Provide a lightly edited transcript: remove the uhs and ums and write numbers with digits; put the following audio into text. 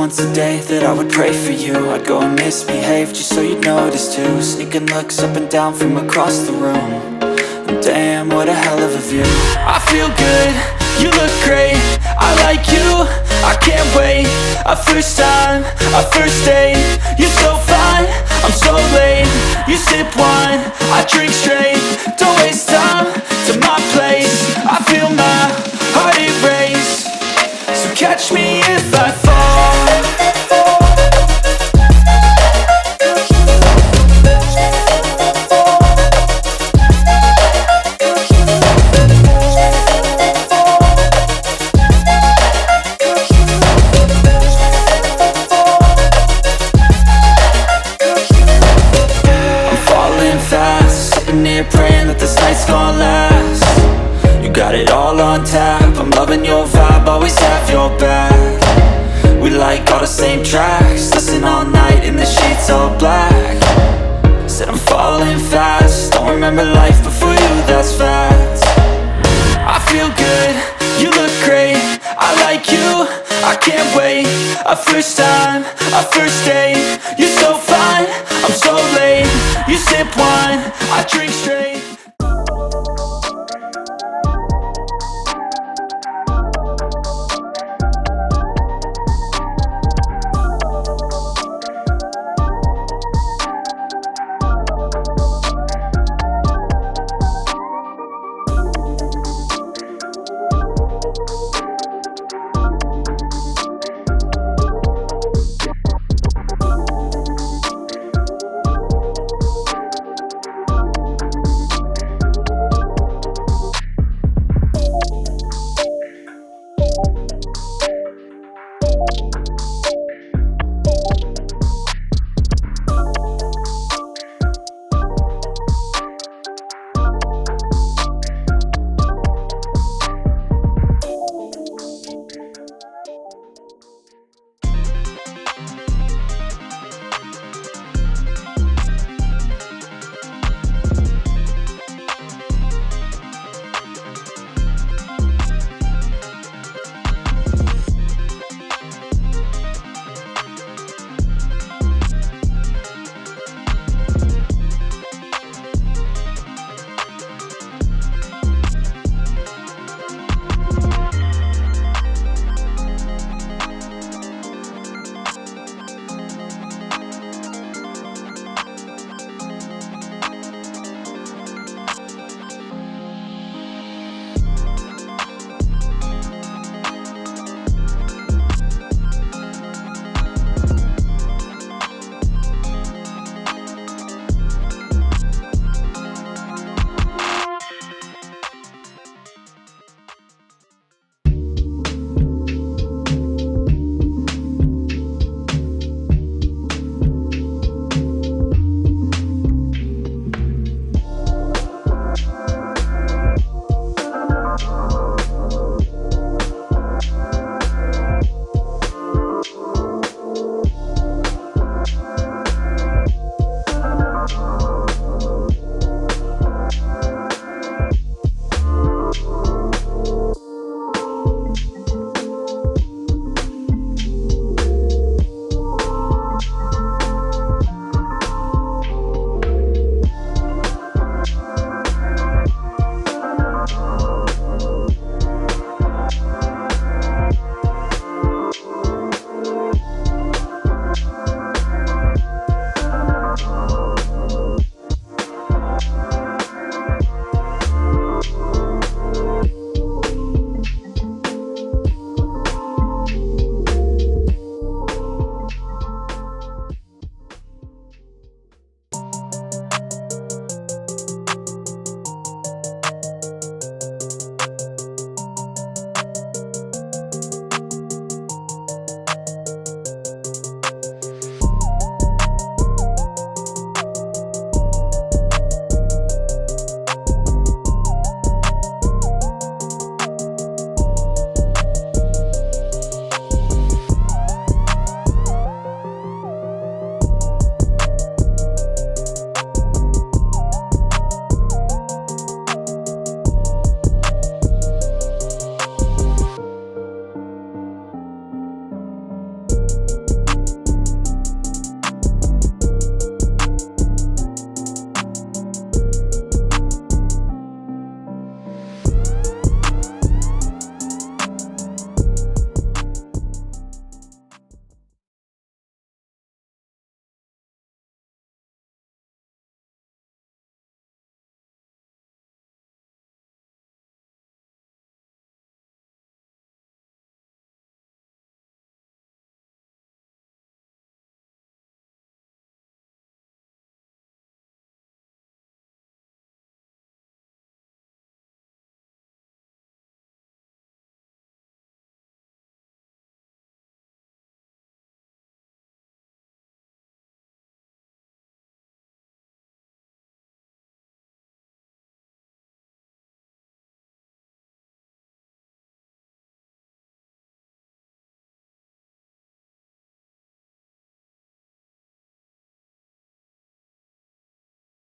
once a day that I would pray for you. I'd go and misbehave just so you'd notice too. Sneaking looks up and down from across the room. And damn, what a hell of a view. I feel good, you look great, I like you, I can't wait. A first time, a first date. You're so fine, I'm so late. You sip wine, I drink straight. Don't waste time to my place. I feel my heart erase. So catch me if I fall. Praying that this night's gonna last. You got it all on tap, I'm loving your vibe, always have your back. We like all the same tracks, listen all night in the sheets all black. Said I'm falling fast, don't remember life before you, that's facts. I feel good, you look great, I like you, I can't wait. A first time, a first date. You're so fine, I'm so late. You sip wine, I drink